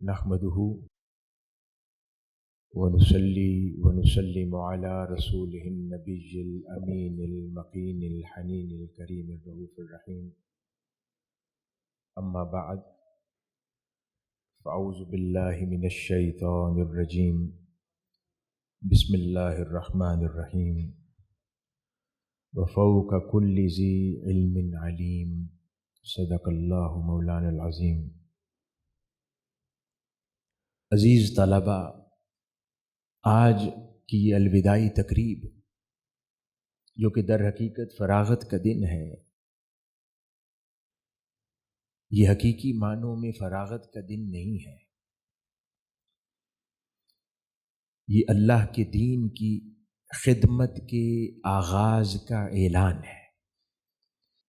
نحمده ونصلي ونسلم على رسوله النبي الأمين المقين الحنين الكريم الرؤوف الرحيم. أما بعد، فأعوذ بالله من الشيطان الرجيم. بسم الله الرحمن الرحيم. وفوق كل ذي علم عليم. صدق الله مولانا العظيم. عزیز طلبہ، آج کی یہ الوداعی تقریب جو کہ در حقیقت فراغت کا دن ہے، یہ حقیقی معنوں میں فراغت کا دن نہیں ہے، یہ اللہ کے دین کی خدمت کے آغاز کا اعلان ہے۔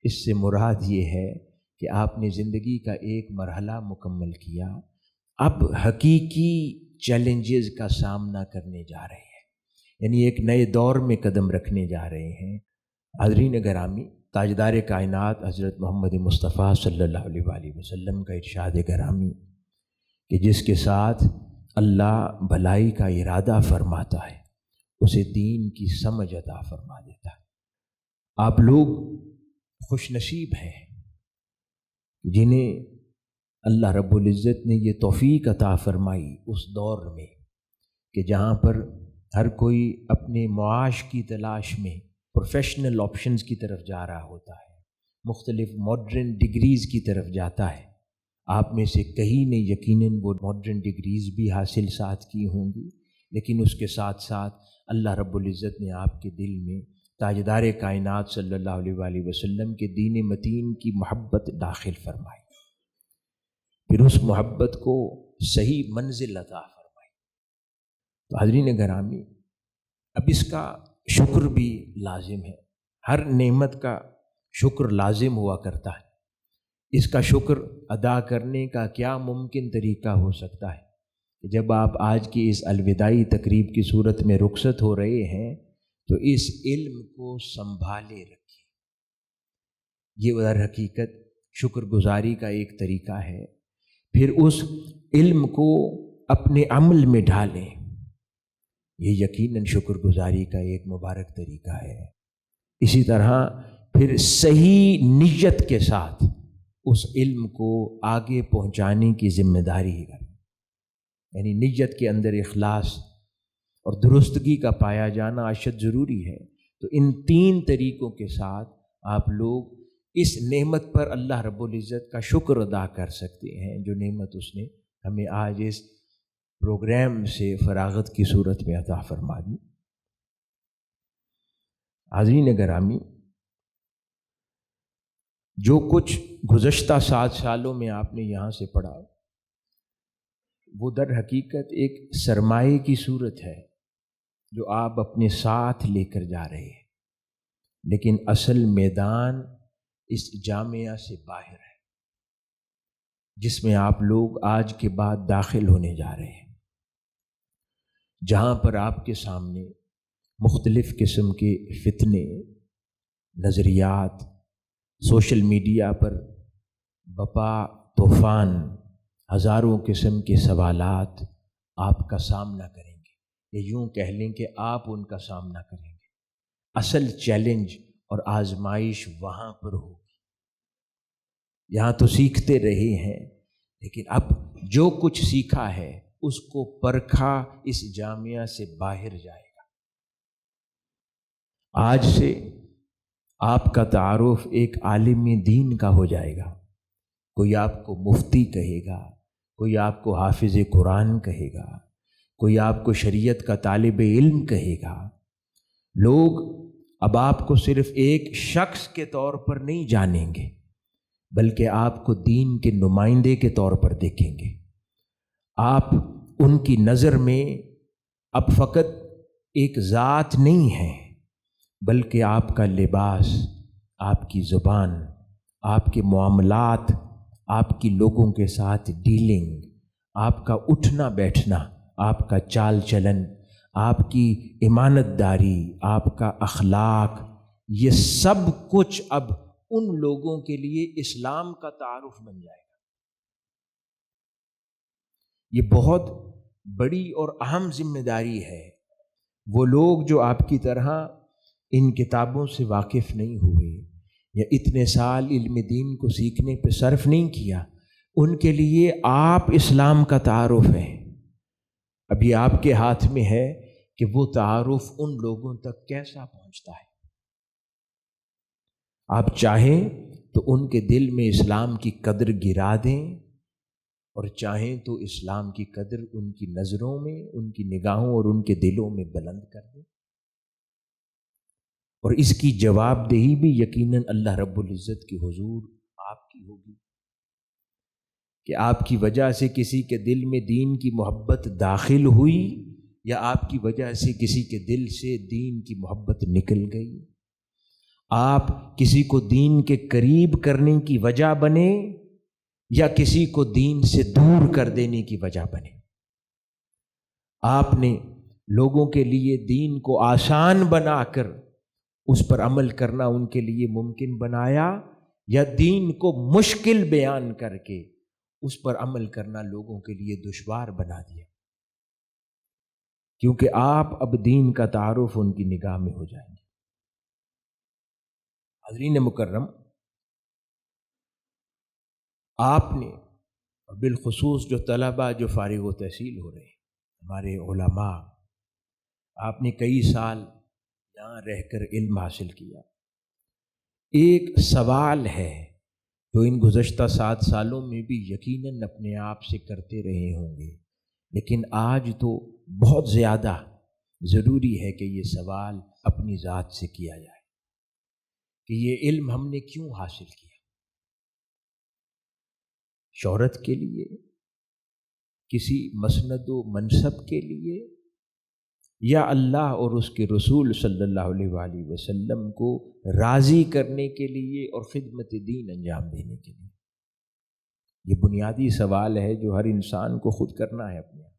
اس سے مراد یہ ہے کہ آپ نے زندگی کا ایک مرحلہ مکمل کیا، اب حقیقی چیلنجز کا سامنا کرنے جا رہے ہیں، یعنی ایک نئے دور میں قدم رکھنے جا رہے ہیں۔ حاضرین گرامی، تاجدار کائنات حضرت محمد مصطفیٰ صلی اللہ علیہ وآلہ وسلم کا ارشاد گرامی کہ جس کے ساتھ اللہ بھلائی کا ارادہ فرماتا ہے اسے دین کی سمجھ عطا فرما دیتا ہے۔ آپ لوگ خوش نصیب ہیں جنہیں اللہ رب العزت نے یہ توفیق عطا فرمائی اس دور میں کہ جہاں پر ہر کوئی اپنے معاش کی تلاش میں پروفیشنل آپشنز کی طرف جا رہا ہوتا ہے، مختلف ماڈرن ڈگریز کی طرف جاتا ہے۔ آپ میں سے کئی نے یقیناً وہ ماڈرن ڈگریز بھی حاصل ساتھ کی ہوں گی، لیکن اس کے ساتھ ساتھ اللہ رب العزت نے آپ کے دل میں تاجدار کائنات صلی اللہ علیہ وآلہ وسلم کے دین متین کی محبت داخل فرمائی، پھر اس محبت کو صحیح منزل عطا فرمائی۔ تو حاضرین گرامی، اب اس کا شکر بھی لازم ہے، ہر نعمت کا شکر لازم ہوا کرتا ہے۔ اس کا شکر ادا کرنے کا کیا ممکن طریقہ ہو سکتا ہے؟ جب آپ آج کی اس الوداعی تقریب کی صورت میں رخصت ہو رہے ہیں تو اس علم کو سنبھالے رکھیں۔ یہ در حقیقت شکر گزاری کا ایک طریقہ ہے۔ پھر اس علم کو اپنے عمل میں ڈھالیں، یہ یقیناً شکر گزاری کا ایک مبارک طریقہ ہے۔ اسی طرح پھر صحیح نیت کے ساتھ اس علم کو آگے پہنچانے کی ذمہ داری ہے، یعنی نیت کے اندر اخلاص اور درستگی کا پایا جانا اشد ضروری ہے۔ تو ان تین طریقوں کے ساتھ آپ لوگ اس نعمت پر اللہ رب العزت کا شکر ادا کر سکتے ہیں جو نعمت اس نے ہمیں آج اس پروگرام سے فراغت کی صورت میں عطا فرما دی۔ حاضرین گرامی، جو کچھ گزشتہ 7 سالوں میں آپ نے یہاں سے پڑھا وہ در حقیقت ایک سرمایے کی صورت ہے جو آپ اپنے ساتھ لے کر جا رہے ہیں، لیکن اصل میدان اس جامعہ سے باہر ہے جس میں آپ لوگ آج کے بعد داخل ہونے جا رہے ہیں، جہاں پر آپ کے سامنے مختلف قسم کے فتنے، نظریات، سوشل میڈیا پر بپا طوفان، ہزاروں قسم کے سوالات آپ کا سامنا کریں گے، یا یوں کہہ لیں کہ آپ ان کا سامنا کریں گے۔ اصل چیلنج اور آزمائش وہاں پر ہوگی۔ یہاں تو سیکھتے رہے ہیں، لیکن اب جو کچھ سیکھا ہے اس کو پرکھا اس جامعہ سے باہر جائے گا۔ آج سے آپ کا تعارف ایک عالم دین کا ہو جائے گا، کوئی آپ کو مفتی کہے گا، کوئی آپ کو حافظ قرآن کہے گا، کوئی آپ کو شریعت کا طالب علم کہے گا۔ لوگ اب آپ کو صرف ایک شخص کے طور پر نہیں جانیں گے، بلکہ آپ کو دین کے نمائندے کے طور پر دیکھیں گے۔ آپ ان کی نظر میں اب فقط ایک ذات نہیں ہیں، بلکہ آپ کا لباس، آپ کی زبان، آپ کے معاملات، آپ کی لوگوں کے ساتھ ڈیلنگ، آپ کا اٹھنا بیٹھنا، آپ کا چال چلن، آپ کی امانت داری، آپ کا اخلاق، یہ سب کچھ اب ان لوگوں کے لیے اسلام کا تعارف بن جائے گا یہ بہت بڑی اور اہم ذمہ داری ہے۔ وہ لوگ جو آپ کی طرح ان کتابوں سے واقف نہیں ہوئے یا اتنے سال علم دین کو سیکھنے پہ صرف نہیں کیا، ان کے لیے آپ اسلام کا تعارف ہے۔ ابھی آپ کے ہاتھ میں ہے کہ وہ تعارف ان لوگوں تک کیسا پہنچتا ہے۔ آپ چاہیں تو ان کے دل میں اسلام کی قدر گرا دیں، اور چاہیں تو اسلام کی قدر ان کی نظروں میں، ان کی نگاہوں اور ان کے دلوں میں بلند کر دیں۔ اور اس کی جواب دہی بھی یقیناً اللہ رب العزت کی حضور آپ کی ہوگی، کہ آپ کی وجہ سے کسی کے دل میں دین کی محبت داخل ہوئی یا آپ کی وجہ سے کسی کے دل سے دین کی محبت نکل گئی۔ آپ کسی کو دین کے قریب کرنے کی وجہ بنے یا کسی کو دین سے دور کر دینے کی وجہ بنے۔ آپ نے لوگوں کے لیے دین کو آسان بنا کر اس پر عمل کرنا ان کے لیے ممکن بنایا، یا دین کو مشکل بیان کر کے اس پر عمل کرنا لوگوں کے لیے دشوار بنا دیا، کیونکہ آپ اب دین کا تعارف ان کی نگاہ میں ہو جائیں گے۔ حضرین مکرم، آپ نے اور بالخصوص جو طلباء جو فارغ و تحصیل ہو رہے ہیں، ہمارے علماء، آپ نے کئی سال یہاں رہ کر علم حاصل کیا۔ ایک سوال ہے جو ان گزشتہ 7 سالوں میں بھی یقیناً اپنے آپ سے کرتے رہے ہوں گے، لیکن آج تو بہت زیادہ ضروری ہے کہ یہ سوال اپنی ذات سے کیا جائے کہ یہ علم ہم نے کیوں حاصل کیا؟ شہرت کے لیے، کسی مسند و منصب کے لیے، یا اللہ اور اس کے رسول صلی اللہ علیہ وآلہ وسلم کو راضی کرنے کے لیے اور خدمت دین انجام دینے کے لیے؟ یہ بنیادی سوال ہے جو ہر انسان کو خود کرنا ہے اپنے آپ۔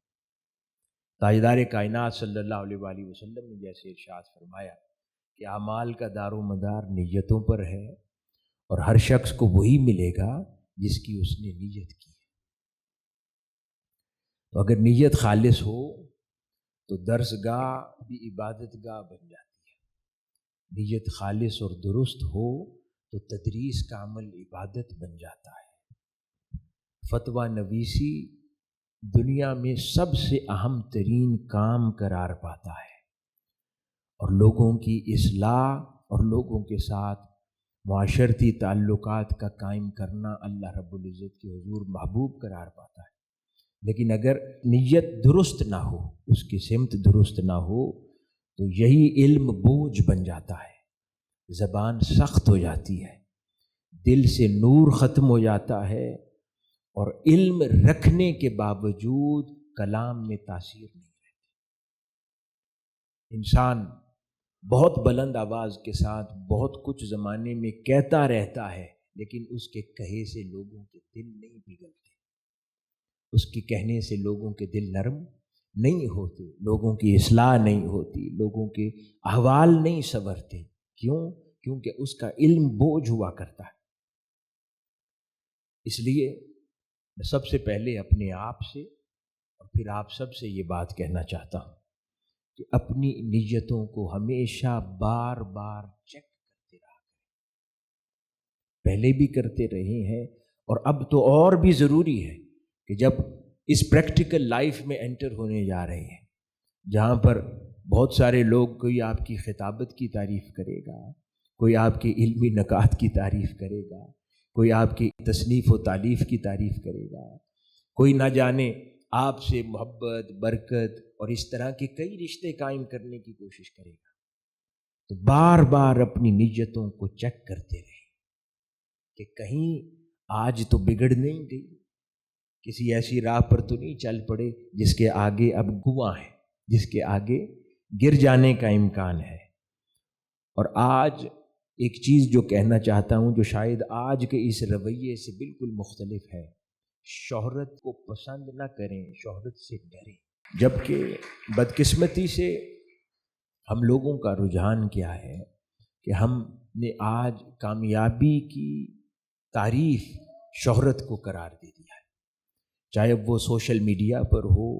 تاجدار کائنات صلی اللہ علیہ وآلہ وسلم نے جیسے ارشاد فرمایا کہ اعمال کا دار و مدار نیتوں پر ہے، اور ہر شخص کو وہی ملے گا جس کی اس نے نیت کی ہے۔ تو اگر نیت خالص ہو تو درس گاہ بھی عبادت گاہ بن جاتی ہے، نیت خالص اور درست ہو تو تدریس کا عمل عبادت بن جاتا ہے۔ فتویٰ نویسی دنیا میں سب سے اہم ترین کام قرار پاتا ہے، اور لوگوں کی اصلاح اور لوگوں کے ساتھ معاشرتی تعلقات کا قائم کرنا اللہ رب العزت کے حضور محبوب قرار پاتا ہے۔ لیکن اگر نیت درست نہ ہو، اس کی سمت درست نہ ہو، تو یہی علم بوجھ بن جاتا ہے، زبان سخت ہو جاتی ہے، دل سے نور ختم ہو جاتا ہے، اور علم رکھنے کے باوجود کلام میں تاثیر نہیں رہتی۔ انسان بہت بلند آواز کے ساتھ بہت کچھ زمانے میں کہتا رہتا ہے، لیکن اس کے کہے سے لوگوں کے دل نہیں پگھلتے، اس کے کہنے سے لوگوں کے دل نرم نہیں ہوتے، لوگوں کی اصلاح نہیں ہوتی، لوگوں کے احوال نہیں سنورتے۔ کیوں؟ کیونکہ اس کا علم بوجھ ہوا کرتا ہے۔ اس لیے میں سب سے پہلے اپنے آپ سے اور پھر آپ سب سے یہ بات کہنا چاہتا ہوں کہ اپنی نیتوں کو ہمیشہ بار بار چیک کرتے رہا کریں۔ پہلے بھی کرتے رہے ہیں، اور اب تو اور بھی ضروری ہے کہ جب اس پریکٹیکل لائف میں انٹر ہونے جا رہے ہیں، جہاں پر بہت سارے لوگ، کوئی آپ کی خطابت کی تعریف کرے گا، کوئی آپ کے علمی نکات کی تعریف کرے گا، کوئی آپ کی تصنیف و تالیف کی تعریف کرے گا، کوئی نہ جانے آپ سے محبت، برکت اور اس طرح کے کئی رشتے قائم کرنے کی کوشش کرے گا، تو بار بار اپنی نیتوں کو چیک کرتے رہیں کہ کہیں آج تو بگڑ نہیں گئی، کسی ایسی راہ پر تو نہیں چل پڑے جس کے آگے اب گناہ ہے، جس کے آگے گر جانے کا امکان ہے۔ اور آج ایک چیز جو کہنا چاہتا ہوں، جو شاید آج کے اس رویے سے بالکل مختلف ہے، شہرت کو پسند نہ کریں، شہرت سے ڈریں۔ جبکہ بدقسمتی سے ہم لوگوں کا رجحان کیا ہے کہ ہم نے آج کامیابی کی تعریف شہرت کو قرار دے دیا ہے۔ چاہے اب وہ سوشل میڈیا پر ہو،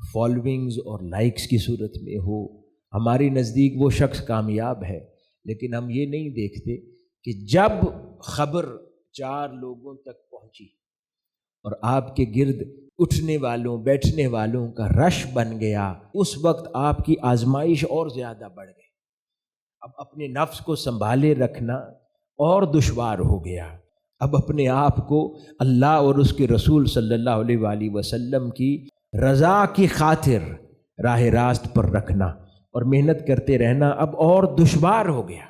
فالوئنگز اور لائکس کی صورت میں ہو، ہمارے نزدیک وہ شخص کامیاب ہے، لیکن ہم یہ نہیں دیکھتے کہ جب خبر 4 لوگوں تک پہنچی اور آپ کے گرد اٹھنے والوں بیٹھنے والوں کا رش بن گیا، اس وقت آپ کی آزمائش اور زیادہ بڑھ گئی۔ اب اپنے نفس کو سنبھالے رکھنا اور دشوار ہو گیا۔ اب اپنے آپ کو اللہ اور اس کے رسول صلی اللہ علیہ وآلہ وسلم کی رضا کی خاطر راہ راست پر رکھنا اور محنت کرتے رہنا اب اور دشوار ہو گیا۔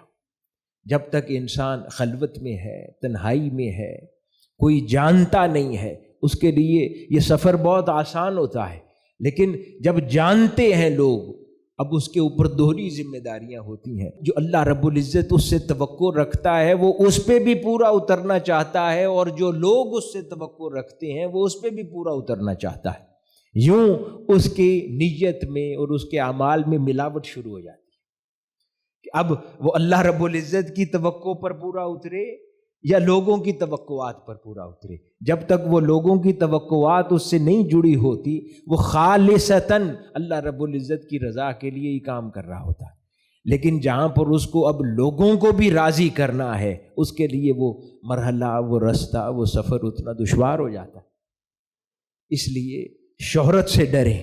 جب تک انسان خلوت میں ہے، تنہائی میں ہے، کوئی جانتا نہیں ہے، اس کے لیے یہ سفر بہت آسان ہوتا ہے، لیکن جب جانتے ہیں لوگ، اب اس کے اوپر دوہری ذمہ داریاں ہوتی ہیں۔ جو اللہ رب العزت اس سے توقع رکھتا ہے وہ اس پہ بھی پورا اترنا چاہتا ہے، اور جو لوگ اس سے توقع رکھتے ہیں وہ اس پہ بھی پورا اترنا چاہتا ہے۔ یوں اس کی نیت میں اور اس کے اعمال میں ملاوٹ شروع ہو جاتی ہے کہ اب وہ اللہ رب العزت کی توقع پر پورا اترے یا لوگوں کی توقعات پر پورا اترے۔ جب تک وہ لوگوں کی توقعات اس سے نہیں جڑی ہوتی، وہ خالصتاً اللہ رب العزت کی رضا کے لیے ہی کام کر رہا ہوتا ہے۔ لیکن جہاں پر اس کو اب لوگوں کو بھی راضی کرنا ہے، اس کے لیے وہ مرحلہ، وہ رستہ، وہ سفر اتنا دشوار ہو جاتا ہے۔ اس لیے شہرت سے ڈریں۔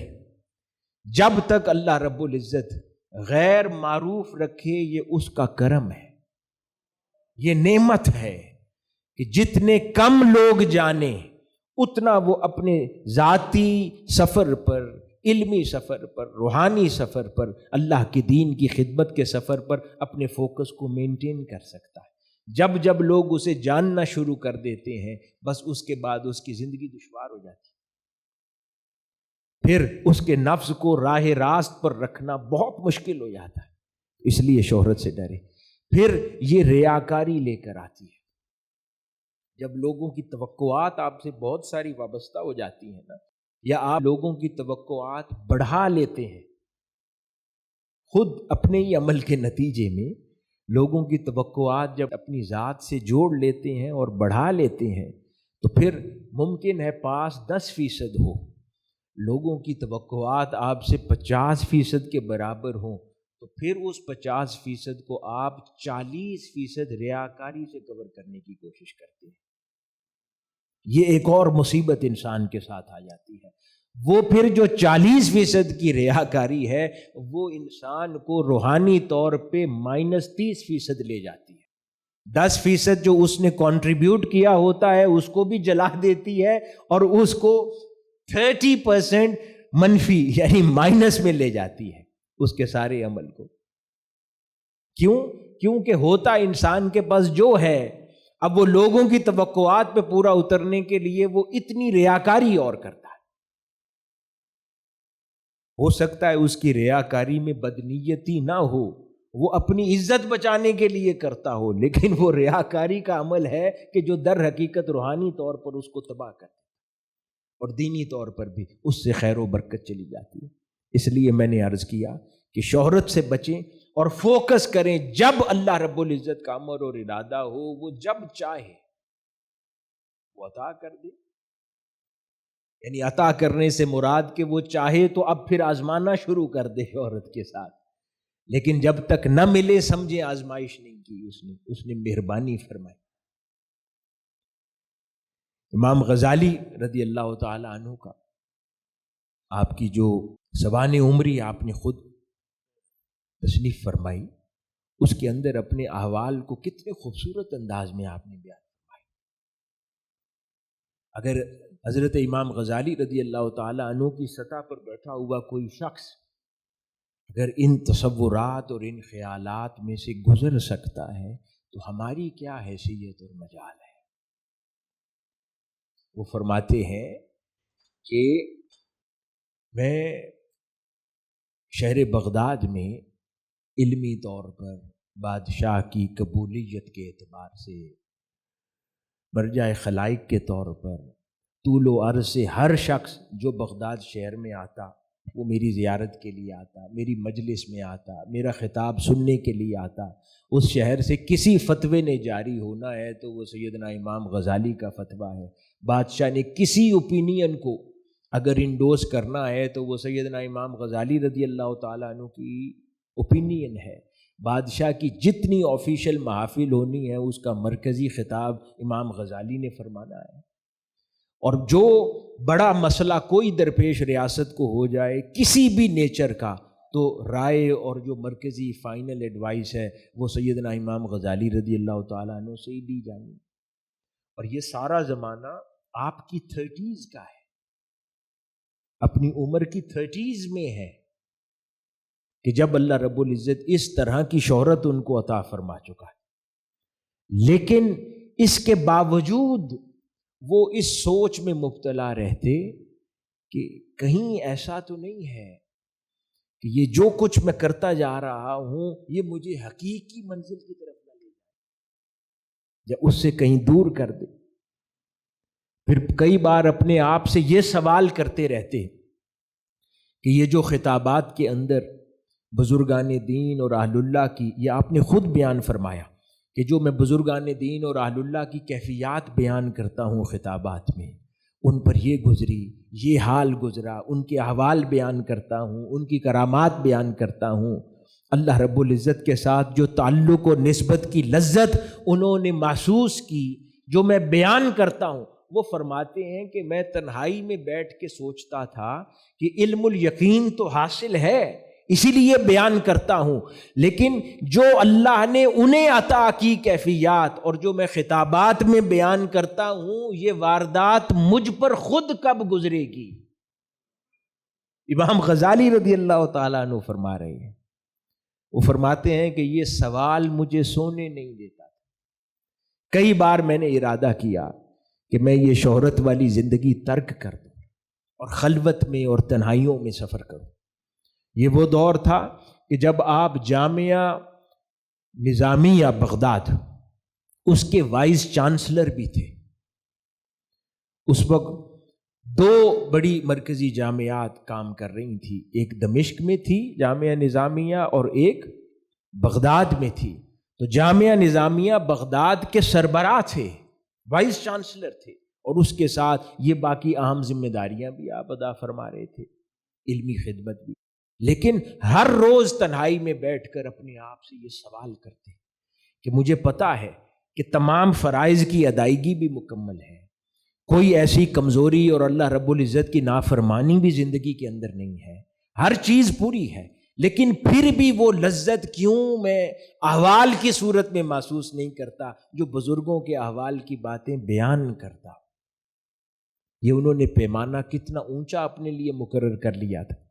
جب تک اللہ رب العزت غیر معروف رکھے، یہ اس کا کرم ہے، یہ نعمت ہے کہ جتنے کم لوگ جانیں اتنا وہ اپنے ذاتی سفر پر، علمی سفر پر، روحانی سفر پر، اللہ کے دین کی خدمت کے سفر پر اپنے فوکس کو مینٹین کر سکتا ہے۔ جب جب لوگ اسے جاننا شروع کر دیتے ہیں، بس اس کے بعد اس کی زندگی دشوار ہو جاتی ہے۔ پھر اس کے نفس کو راہ راست پر رکھنا بہت مشکل ہو جاتا ہے۔ اس لیے شہرت سے ڈرے۔ پھر یہ ریاکاری لے کر آتی ہے۔ جب لوگوں کی توقعات آپ سے بہت ساری وابستہ ہو جاتی ہیں نا، یا آپ لوگوں کی توقعات بڑھا لیتے ہیں، خود اپنے ہی عمل کے نتیجے میں لوگوں کی توقعات جب اپنی ذات سے جوڑ لیتے ہیں اور بڑھا لیتے ہیں، تو پھر ممکن ہے پاس 10% ہو، لوگوں کی توقعات آپ سے 50% کے برابر ہوں، تو پھر اس 50% کو آپ 40% ریاکاری سے کور کرنے کی کوشش کرتے ہیں۔ یہ ایک اور مصیبت انسان کے ساتھ آ جاتی ہے۔ وہ پھر جو 40% کی ریاکاری ہے، وہ انسان کو روحانی طور پہ -30% لے جاتی ہے۔ 10% جو اس نے کنٹریبیوٹ کیا ہوتا ہے اس کو بھی جلا دیتی ہے، اور اس کو 30% منفی یعنی مائنس میں لے جاتی ہے اس کے سارے عمل کو۔ کیونکہ ہوتا انسان کے پاس جو ہے، اب وہ لوگوں کی توقعات پہ پورا اترنے کے لیے وہ اتنی ریاکاری اور کرتا ہے۔ ہو سکتا ہے اس کی ریاکاری میں بدنیتی نہ ہو، وہ اپنی عزت بچانے کے لیے کرتا ہو، لیکن وہ ریاکاری کا عمل ہے کہ جو در حقیقت روحانی طور پر اس کو تباہ کرتا ہے، اور دینی طور پر بھی اس سے خیر و برکت چلی جاتی ہے۔ اس لیے میں نے عرض کیا کہ شہرت سے بچیں اور فوکس کریں۔ جب اللہ رب العزت کا امر اور ارادہ ہو، وہ جب چاہے وہ عطا کر دے، یعنی عطا کرنے سے مراد کہ وہ چاہے تو اب پھر آزمانا شروع کر دے عورت کے ساتھ، لیکن جب تک نہ ملے سمجھے آزمائش نہیں کی اس نے مہربانی فرمائی۔ امام غزالی رضی اللہ تعالی عنہ کا، آپ کی جو سوان عمری آپ نے خود تصنیف فرمائی، اس کے اندر اپنے احوال کو کتنے خوبصورت انداز میں آپ نے بیان فرمائی۔ اگر حضرت امام غزالی رضی اللہ تعالی عنہ کی سطح پر بیٹھا ہوا کوئی شخص اگر ان تصورات اور ان خیالات میں سے گزر سکتا ہے تو ہماری کیا حیثیت اور مجال ہے۔ وہ فرماتے ہیں کہ میں شہر بغداد میں علمی طور پر بادشاہ کی قبولیت کے اعتبار سے مرجع خلائق کے طور پر طول و عرض سے ہر شخص جو بغداد شہر میں آتا وہ میری زیارت کے لیے آتا، میری مجلس میں آتا، میرا خطاب سننے کے لیے آتا، اس شہر سے کسی فتوے نے جاری ہونا ہے تو وہ سیدنا امام غزالی کا فتویٰ ہے، بادشاہ نے کسی اوپینین کو اگر انڈوز کرنا ہے تو وہ سیدنا امام غزالی رضی اللہ تعالیٰ عنہ کی اوپینین ہے، بادشاہ کی جتنی آفیشیل محافل ہونی ہے اس کا مرکزی خطاب امام غزالی نے فرمانا ہے، اور جو بڑا مسئلہ کوئی درپیش ریاست کو ہو جائے کسی بھی نیچر کا تو رائے اور جو مرکزی فائنل ایڈوائس ہے وہ سیدنا امام غزالی رضی اللہ تعالیٰ عنہ سے ہی دی جانی، اور یہ سارا زمانہ آپ کی 30s کا ہے، اپنی عمر کی 30s میں ہے کہ جب اللہ رب العزت اس طرح کی شہرت ان کو عطا فرما چکا ہے، لیکن اس کے باوجود وہ اس سوچ میں مبتلا رہتے کہ کہیں ایسا تو نہیں ہے کہ یہ جو کچھ میں کرتا جا رہا ہوں یہ مجھے حقیقی منزل کی طرف نہ لے جائے یا اس سے کہیں دور کر دے۔ پھر کئی بار اپنے آپ سے یہ سوال کرتے رہتے کہ یہ جو خطابات کے اندر بزرگان دین اور اہل اللہ کی، یہ آپ نے خود بیان فرمایا کہ جو میں بزرگان دین اور اہل اللہ کی کیفیات بیان کرتا ہوں خطابات میں، ان پر یہ گزری، یہ حال گزرا، ان کے احوال بیان کرتا ہوں، ان کی کرامات بیان کرتا ہوں، اللہ رب العزت کے ساتھ جو تعلق و نسبت کی لذت انہوں نے محسوس کی جو میں بیان کرتا ہوں۔ وہ فرماتے ہیں کہ میں تنہائی میں بیٹھ کے سوچتا تھا کہ علم الیقین تو حاصل ہے اسی لیے بیان کرتا ہوں، لیکن جو اللہ نے انہیں عطا کی کیفیات اور جو میں خطابات میں بیان کرتا ہوں یہ واردات مجھ پر خود کب گزرے گی۔ امام غزالی رضی اللہ تعالیٰ عنہ فرما رہے ہیں، وہ فرماتے ہیں کہ یہ سوال مجھے سونے نہیں دیتا تھا، کئی بار میں نے ارادہ کیا کہ میں یہ شہرت والی زندگی ترک کر دوں اور خلوت میں اور تنہائیوں میں سفر کروں۔ یہ وہ دور تھا کہ جب آپ جامعہ نظامیہ بغداد اس کے وائس چانسلر بھی تھے، اس وقت دو بڑی مرکزی جامعات کام کر رہی تھی، ایک دمشق میں تھی جامعہ نظامیہ اور ایک بغداد میں تھی، تو جامعہ نظامیہ بغداد کے سربراہ تھے، وائس چانسلر تھے، اور اس کے ساتھ یہ باقی اہم ذمہ داریاں بھی آپ ادا فرما رہے تھے، علمی خدمت بھی، لیکن ہر روز تنہائی میں بیٹھ کر اپنے آپ سے یہ سوال کرتے کہ مجھے پتا ہے کہ تمام فرائض کی ادائیگی بھی مکمل ہے، کوئی ایسی کمزوری اور اللہ رب العزت کی نافرمانی بھی زندگی کے اندر نہیں ہے، ہر چیز پوری ہے، لیکن پھر بھی وہ لذت کیوں میں احوال کی صورت میں محسوس نہیں کرتا جو بزرگوں کے احوال کی باتیں بیان کرتا۔ یہ انہوں نے پیمانہ کتنا اونچا اپنے لیے مقرر کر لیا تھا۔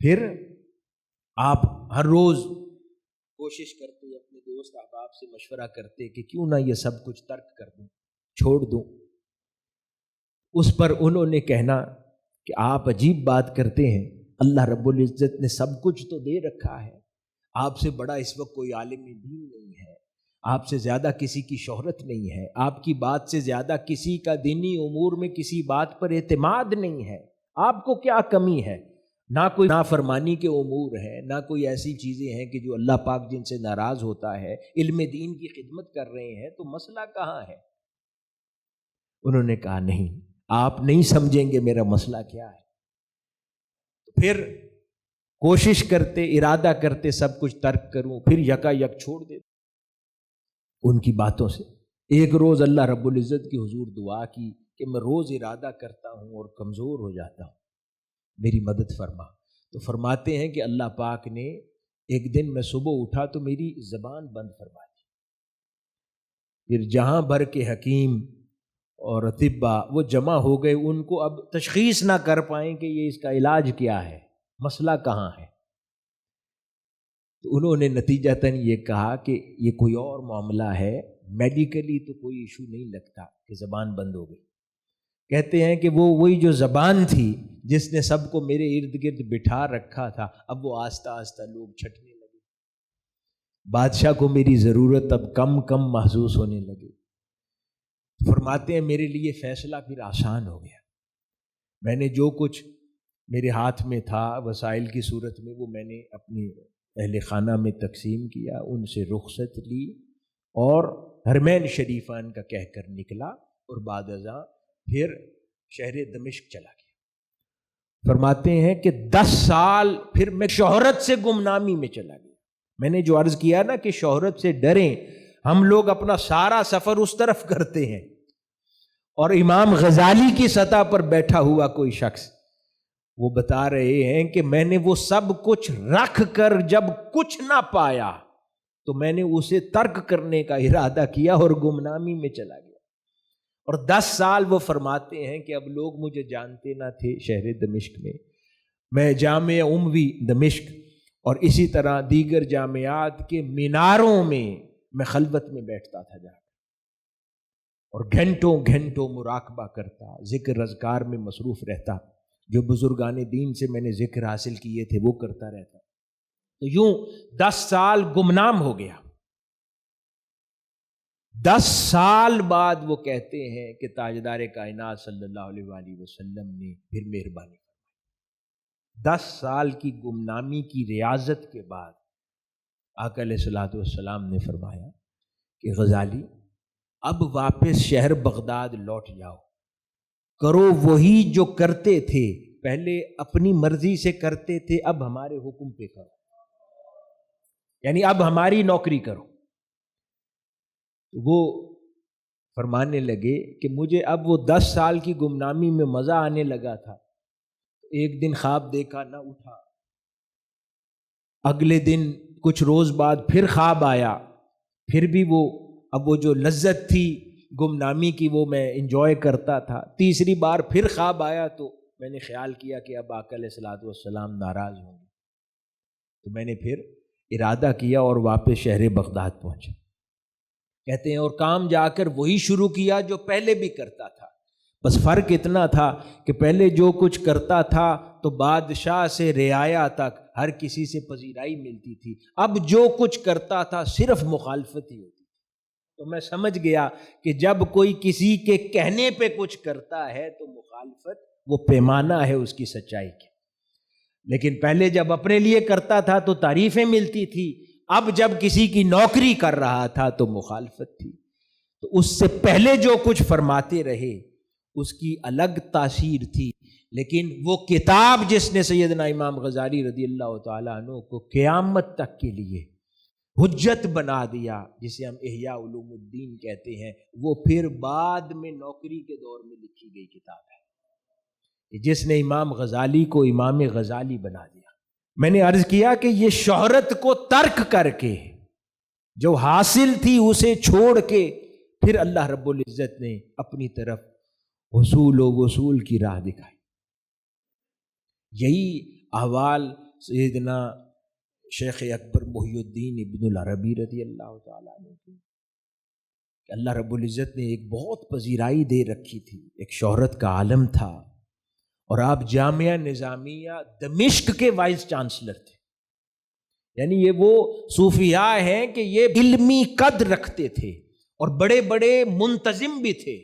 پھر آپ ہر روز کوشش کرتے، اپنے دوست احباب سے مشورہ کرتے کہ کیوں نہ یہ سب کچھ ترک کر دوں، چھوڑ دوں۔ اس پر انہوں نے کہنا کہ آپ عجیب بات کرتے ہیں، اللہ رب العزت نے سب کچھ تو دے رکھا ہے، آپ سے بڑا اس وقت کوئی عالم دین نہیں ہے، آپ سے زیادہ کسی کی شہرت نہیں ہے، آپ کی بات سے زیادہ کسی کا دینی امور میں کسی بات پر اعتماد نہیں ہے، آپ کو کیا کمی ہے؟ نہ کوئی نافرمانی کے امور ہیں، نہ کوئی ایسی چیزیں ہیں کہ جو اللہ پاک جن سے ناراض ہوتا ہے، علم دین کی خدمت کر رہے ہیں، تو مسئلہ کہاں ہے؟ انہوں نے کہا نہیں، آپ نہیں سمجھیں گے میرا مسئلہ کیا ہے۔ تو پھر کوشش کرتے، ارادہ کرتے سب کچھ ترک کروں، پھر یکا یک چھوڑ دیتے ان کی باتوں سے۔ ایک روز اللہ رب العزت کی حضور دعا کی کہ میں روز ارادہ کرتا ہوں اور کمزور ہو جاتا ہوں، میری مدد فرما۔ تو فرماتے ہیں کہ اللہ پاک نے ایک دن میں صبح اٹھا تو میری زبان بند فرما دی، پھر جہاں بھر کے حکیم اور اطباء وہ جمع ہو گئے، ان کو اب تشخیص نہ کر پائیں کہ یہ اس کا علاج کیا ہے، مسئلہ کہاں ہے۔ تو انہوں نے نتیجتاً یہ کہا کہ یہ کوئی اور معاملہ ہے، میڈیکلی تو کوئی ایشو نہیں لگتا کہ زبان بند ہو گئی۔ کہتے ہیں کہ وہ وہی جو زبان تھی جس نے سب کو میرے ارد گرد بٹھا رکھا تھا، اب وہ آہستہ آہستہ لوگ چھٹنے لگے، بادشاہ کو میری ضرورت اب کم کم محسوس ہونے لگی۔ فرماتے ہیں میرے لیے فیصلہ پھر آسان ہو گیا، میں نے جو کچھ میرے ہاتھ میں تھا وسائل کی صورت میں، وہ میں نے اپنی اہل خانہ میں تقسیم کیا، ان سے رخصت لی اور حرمین شریفان کا کہہ کر نکلا، اور بعد ازاں پھر شہر دمشق چلا گیا۔ فرماتے ہیں کہ 10 سال پھر میں شہرت سے گمنامی میں چلا گیا۔ میں نے جو عرض کیا نا کہ شہرت سے ڈریں، ہم لوگ اپنا سارا سفر اس طرف کرتے ہیں، اور امام غزالی کی سطح پر بیٹھا ہوا کوئی شخص وہ بتا رہے ہیں کہ میں نے وہ سب کچھ رکھ کر جب کچھ نہ پایا تو میں نے اسے ترک کرنے کا ارادہ کیا اور گمنامی میں چلا گیا۔ اور 10 سال وہ فرماتے ہیں کہ اب لوگ مجھے جانتے نہ تھے شہر دمشق میں جامعہ اموی دمشق اور اسی طرح دیگر جامعات کے میناروں میں خلوت میں بیٹھتا تھا جا کر، اور گھنٹوں گھنٹوں مراقبہ کرتا، ذکر اذکار میں مصروف رہتا، جو بزرگان دین سے میں نے ذکر حاصل کیے تھے وہ کرتا رہتا۔ تو یوں 10 سال گمنام ہو گیا۔ 10 سال بعد وہ کہتے ہیں کہ تاجدار کائنات صلی اللہ علیہ وآلہ وسلم نے پھر مہربانی فرمائی۔ 10 سال کی گمنامی کی ریاضت کے بعد آقا علیہ الصلوۃ والسلام نے فرمایا کہ غزالی اب واپس شہر بغداد لوٹ جاؤ، کرو وہی جو کرتے تھے، پہلے اپنی مرضی سے کرتے تھے، اب ہمارے حکم پہ کرو، یعنی اب ہماری نوکری کرو۔ وہ فرمانے لگے کہ مجھے اب وہ 10 سال کی گمنامی میں مزہ آنے لگا تھا، ایک دن خواب دیکھا نہ اٹھا، اگلے دن کچھ روز بعد پھر خواب آیا، پھر بھی اب وہ جو لذت تھی گمنامی کی وہ میں انجوائے کرتا تھا، تیسری بار پھر خواب آیا تو میں نے خیال کیا کہ اب آقا علیہ الصلوۃ والسلام ناراض ہوں گے، تو میں نے پھر ارادہ کیا اور واپس شہر بغداد پہنچا۔ کہتے ہیں اور کام جا کر وہی شروع کیا جو پہلے بھی کرتا تھا، بس فرق اتنا تھا کہ پہلے جو کچھ کرتا تھا تو بادشاہ سے رعایا تک ہر کسی سے پذیرائی ملتی تھی، اب جو کچھ کرتا تھا صرف مخالفت ہی ہوتی تھی۔ تو میں سمجھ گیا کہ جب کوئی کسی کے کہنے پہ کچھ کرتا ہے تو مخالفت وہ پیمانہ ہے اس کی سچائی کی، لیکن پہلے جب اپنے لیے کرتا تھا تو تعریفیں ملتی تھی، اب جب کسی کی نوکری کر رہا تھا تو مخالفت تھی۔ تو اس سے پہلے جو کچھ فرماتے رہے اس کی الگ تاثیر تھی، لیکن وہ کتاب جس نے سیدنا امام غزالی رضی اللہ تعالیٰ عنہ کو قیامت تک کے لیے حجت بنا دیا، جسے ہم احیاء علوم الدین کہتے ہیں، وہ پھر بعد میں نوکری کے دور میں لکھی گئی کتاب ہے، جس نے امام غزالی کو امام غزالی بنا دیا۔ میں نے عرض کیا کہ یہ شہرت کو ترک کر کے جو حاصل تھی اسے چھوڑ کے پھر اللہ رب العزت نے اپنی طرف حصول و وصول کی راہ دکھائی۔ یہی احوال سیدنا شیخ اکبر محی الدین ابن العربی رضی اللہ تعالیٰ عنہ کی، اللہ رب العزت نے ایک بہت پذیرائی دے رکھی تھی، ایک شہرت کا عالم تھا، اور آپ جامعہ نظامیہ دمشق کے وائس چانسلر تھے، یعنی یہ وہ صوفیاء ہیں کہ یہ علمی قدر رکھتے تھے اور بڑے بڑے منتظم بھی تھے،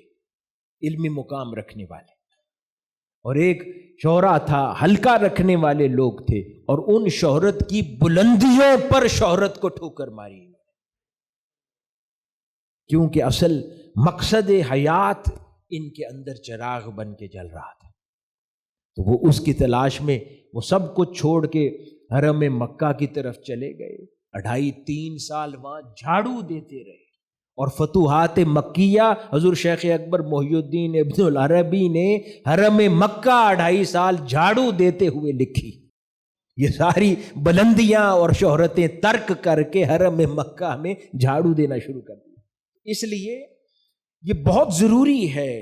علمی مقام رکھنے والے، اور ایک شہرا تھا، حلقہ رکھنے والے لوگ تھے، اور ان شہرت کی بلندیوں پر شہرت کو ٹھوکر ماری، کیونکہ اصل مقصد حیات ان کے اندر چراغ بن کے جل رہا تھا۔ تو وہ اس کی تلاش میں وہ سب کچھ چھوڑ کے حرم مکہ کی طرف چلے گئے، 2.5-3 سال وہاں جھاڑو دیتے رہے، اور فتوحات مکیہ حضور شیخ اکبر محی الدین ابن العربی نے حرم مکہ 2.5 سال جھاڑو دیتے ہوئے لکھی۔ یہ ساری بلندیاں اور شہرتیں ترک کر کے حرم مکہ میں جھاڑو دینا شروع کر دیا۔ اس لیے یہ بہت ضروری ہے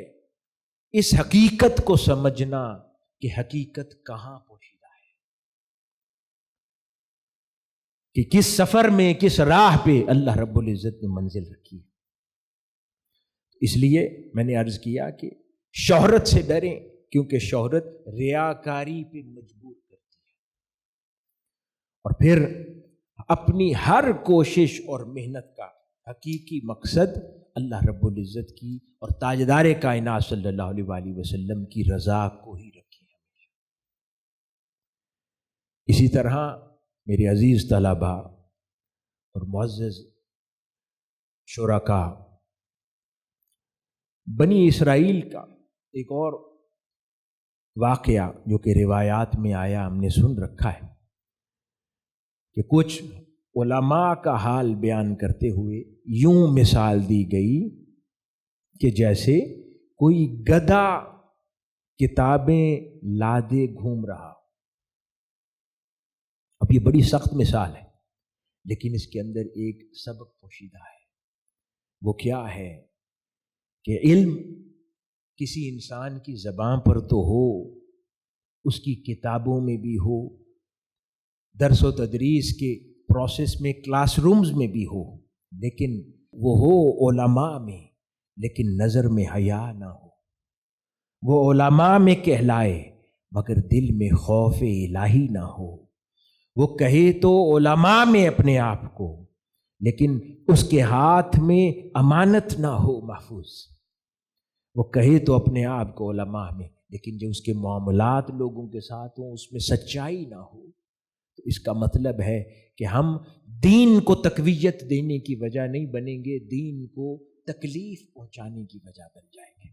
اس حقیقت کو سمجھنا کہ حقیقت کہاں پوشیدہ ہے، کہ کس سفر میں کس راہ پہ اللہ رب العزت نے منزل رکھی ہے۔ اس لیے میں نے عرض کیا کہ شہرت سے ڈریں، کیونکہ شہرت ریاکاری پہ مجبور کرتی ہے، اور پھر اپنی ہر کوشش اور محنت کا حقیقی مقصد اللہ رب العزت کی اور تاجدار کائنات صلی اللہ علیہ وآلہ وسلم کی رضا کو ہی اسی طرح میرے عزیز طلباء اور معزز شرکاء، بنی اسرائیل کا ایک اور واقعہ جو کہ روایات میں آیا، ہم نے سن رکھا ہے کہ کچھ علماء کا حال بیان کرتے ہوئے یوں مثال دی گئی کہ جیسے کوئی گدھا کتابیں لادے گھوم رہا۔ اب یہ بڑی سخت مثال ہے، لیکن اس کے اندر ایک سبق پوشیدہ ہے۔ وہ کیا ہے کہ علم کسی انسان کی زبان پر تو ہو، اس کی کتابوں میں بھی ہو، درس و تدریس کے پروسیس میں، کلاس رومز میں بھی ہو، لیکن وہ ہو علماء میں، لیکن نظر میں حیا نہ ہو۔ وہ علماء میں کہلائے مگر دل میں خوف الہی نہ ہو۔ وہ کہے تو علماء میں اپنے آپ کو، لیکن اس کے ہاتھ میں امانت نہ ہو محفوظ۔ وہ کہے تو اپنے آپ کو علماء میں، لیکن جو اس کے معاملات لوگوں کے ساتھ ہوں اس میں سچائی نہ ہو۔ تو اس کا مطلب ہے کہ ہم دین کو تقویت دینے کی وجہ نہیں بنیں گے، دین کو تکلیف پہنچانے کی وجہ بن جائیں گے۔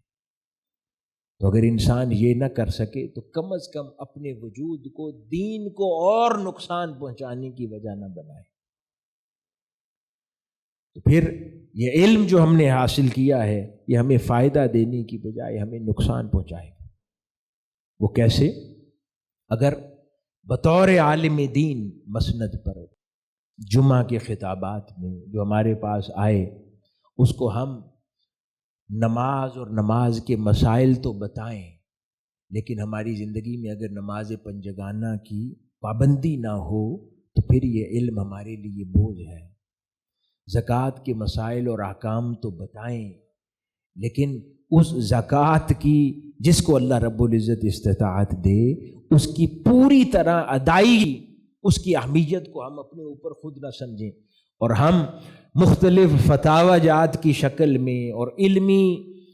تو اگر انسان یہ نہ کر سکے تو کم از کم اپنے وجود کو، دین کو اور نقصان پہنچانے کی وجہ نہ بنائے۔ تو پھر یہ علم جو ہم نے حاصل کیا ہے یہ ہمیں فائدہ دینے کی بجائے ہمیں نقصان پہنچائے گا۔ وہ کیسے؟ اگر بطور عالم دین مسند پر جمعہ کے خطابات میں جو ہمارے پاس آئے اس کو ہم نماز اور نماز کے مسائل تو بتائیں، لیکن ہماری زندگی میں اگر نماز پنجگانہ کی پابندی نہ ہو تو پھر یہ علم ہمارے لیے بوجھ ہے۔ زکوٰۃ کے مسائل اور احکام تو بتائیں، لیکن اس زکوٰۃ کی جس کو اللہ رب العزت استطاعت دے اس کی پوری طرح ادائیگی، اس کی اہمیت کو ہم اپنے اوپر خود نہ سمجھیں، اور ہم مختلف فتاوی جات کی شکل میں اور علمی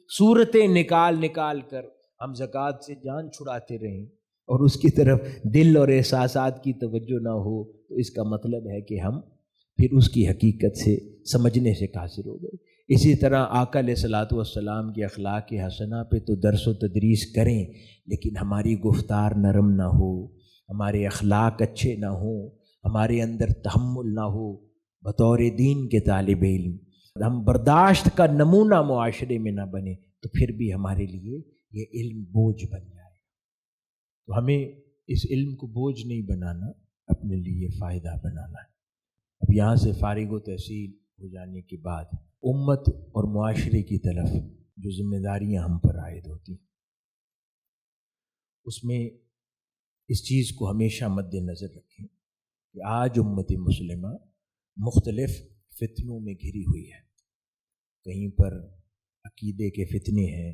صورتیں نکال کر ہم زکوٰۃ سے جان چھڑاتے رہیں اور اس کی طرف دل اور احساسات کی توجہ نہ ہو، تو اس کا مطلب ہے کہ ہم پھر اس کی حقیقت سے سمجھنے سے قاصر ہو گئے۔ اسی طرح آقا علیہ الصلوۃ والسلام کے اخلاق حسنہ پہ تو درس و تدریس کریں، لیکن ہماری گفتار نرم نہ ہو، ہمارے اخلاق اچھے نہ ہوں، ہمارے اندر تحمل نہ ہو، بطور دین کے طالب علم ہم برداشت کا نمونہ معاشرے میں نہ بنے، تو پھر بھی ہمارے لیے یہ علم بوجھ بن جائے۔ تو ہمیں اس علم کو بوجھ نہیں بنانا، اپنے لیے فائدہ بنانا ہے۔ اب یہاں سے فارغ و تحصیل ہو جانے کے بعد امت اور معاشرے کی طرف جو ذمہ داریاں ہم پر عائد ہوتی ہیں، اس میں اس چیز کو ہمیشہ مد نظر رکھیں کہ آج امت مسلمہ مختلف فتنوں میں گھری ہوئی ہے۔ کہیں پر عقیدے کے فتنے ہیں،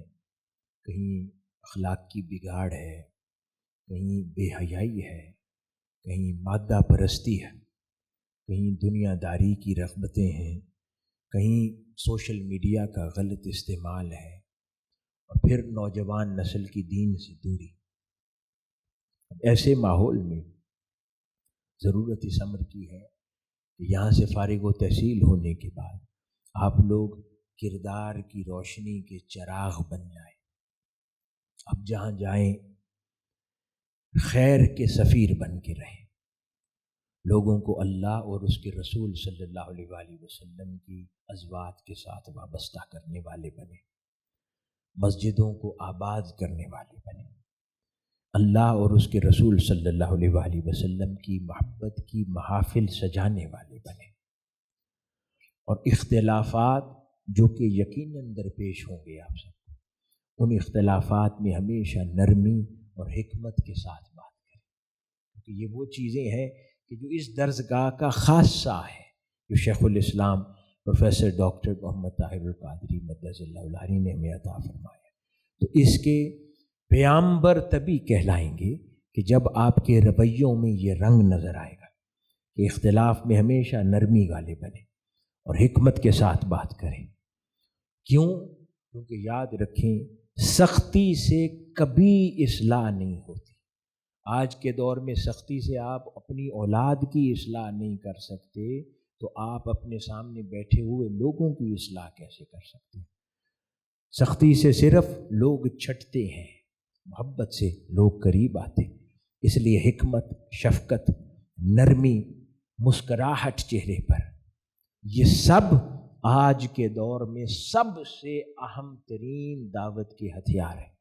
کہیں اخلاق کی بگاڑ ہے، کہیں بے حیائی ہے، کہیں مادہ پرستی ہے، کہیں دنیا داری کی رغبتیں ہیں، کہیں سوشل میڈیا کا غلط استعمال ہے، اور پھر نوجوان نسل کی دین سے دوری۔ اب ایسے ماحول میں ضرورت اس امر کی ہے کہ یہاں سے فارغ و تحصیل ہونے کے بعد آپ لوگ کردار کی روشنی کے چراغ بن جائیں۔ اب جہاں جائیں خیر کے سفیر بن کے رہیں، لوگوں کو اللہ اور اس کے رسول صلی اللہ علیہ وآلہ وسلم کی ازواج کے ساتھ وابستہ کرنے والے بنے، مسجدوں کو آباد کرنے والے بنے، اللہ اور اس کے رسول صلی اللہ علیہ وآلہ وسلم کی محبت کی محافل سجانے والے بنے، اور اختلافات جو کہ یقیناً درپیش ہوں گے آپ سب کو، ان اختلافات میں ہمیشہ نرمی اور حکمت کے ساتھ بات کریں، کیونکہ یہ وہ چیزیں ہیں کہ جو اس درسگاہ کا خاصہ ہے، جو شیخ الاسلام پروفیسر ڈاکٹر محمد طاہر القادری مدث اللہ العلی نے ہمیں عطا فرمایا۔ تو اس کے پیامبر تبھی کہلائیں گے کہ جب آپ کے رویوں میں یہ رنگ نظر آئے گا کہ اختلاف میں ہمیشہ نرمی غالب بنے اور حکمت کے ساتھ بات کریں۔ کیوں؟ کیونکہ یاد رکھیں سختی سے کبھی اصلاح نہیں ہوتی، آج کے دور میں سختی سے آپ اپنی اولاد کی اصلاح نہیں کر سکتے تو آپ اپنے سامنے بیٹھے ہوئے لوگوں کی اصلاح کیسے کر سکتے ہیں؟ سختی سے صرف لوگ چھٹتے ہیں، محبت سے لوگ قریب آتے. اس لیے حکمت، شفقت، نرمی، مسکراہٹ چہرے پر، یہ سب آج کے دور میں سب سے اہم ترین دعوت کے ہتھیار ہیں.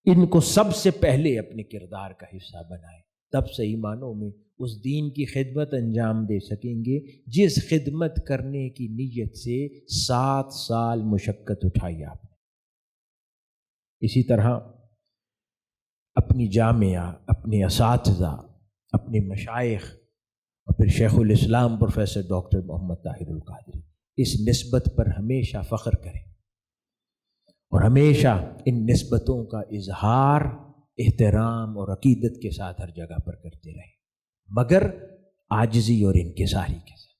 ان کو سب سے پہلے اپنے کردار کا حصہ بنائیں، تب صحیح معنوں میں اس دین کی خدمت انجام دے سکیں گے جس خدمت کرنے کی نیت سے 7 سال مشقت اٹھائی آپ نے. اسی طرح اپنی جامعہ، اپنے اساتذہ، اپنے مشائخ اور پھر شیخ الاسلام پروفیسر ڈاکٹر محمد طاہر القادری، اس نسبت پر ہمیشہ فخر کریں اور ہمیشہ ان نسبتوں کا اظہار احترام اور عقیدت کے ساتھ ہر جگہ پر کرتے رہیں، مگر عاجزی اور انکساری کے ساتھ.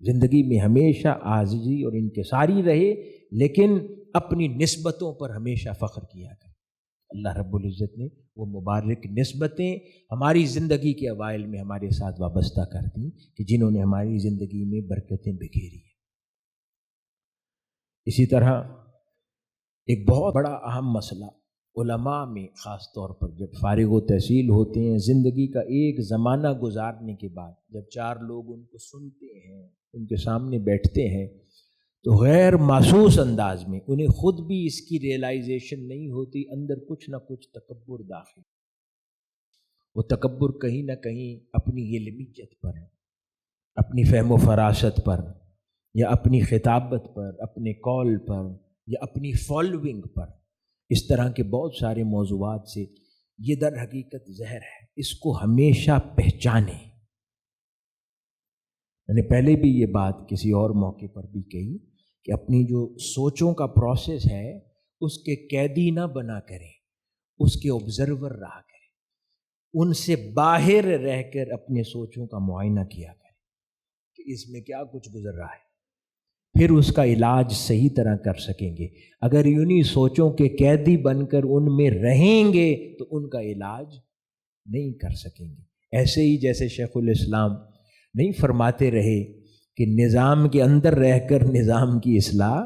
زندگی میں ہمیشہ عاجزی اور انکساری رہے، لیکن اپنی نسبتوں پر ہمیشہ فخر کیا کریں. اللہ رب العزت نے وہ مبارک نسبتیں ہماری زندگی کے اوائل میں ہمارے ساتھ وابستہ کر دیں کہ جنہوں نے ہماری زندگی میں برکتیں بکھیری ہیں. اسی طرح ایک بہت بڑا اہم مسئلہ علماء میں خاص طور پر جب فارغ و تحصیل ہوتے ہیں، زندگی کا ایک زمانہ گزارنے کے بعد جب 4 لوگ ان کو سنتے ہیں، ان کے سامنے بیٹھتے ہیں، تو غیر محسوس انداز میں انہیں خود بھی اس کی ریئلائزیشن نہیں ہوتی، اندر کچھ نہ کچھ تکبر داخل. وہ تکبر کہیں نہ کہیں اپنی علمیت پر، اپنی فہم و فراست پر، یا اپنی خطابت پر، اپنے قول پر، یا اپنی فالوئنگ پر، اس طرح کے بہت سارے موضوعات سے یہ در حقیقت زہر ہے. اس کو ہمیشہ پہچانیں. میں نے پہلے بھی یہ بات کسی اور موقع پر بھی کہی کہ اپنی جو سوچوں کا پروسیس ہے اس کے قیدی نہ بنا کریں، اس کے آبزرور رہا کریں، ان سے باہر رہ کر اپنے سوچوں کا معائنہ کیا کریں کہ اس میں کیا کچھ گزر رہا ہے، پھر اس کا علاج صحیح طرح کر سکیں گے. اگر انہی سوچوں کے قیدی بن کر ان میں رہیں گے تو ان کا علاج نہیں کر سکیں گے. ایسے ہی جیسے شیخ الاسلام نہیں فرماتے رہے کہ نظام کے اندر رہ کر نظام کی اصلاح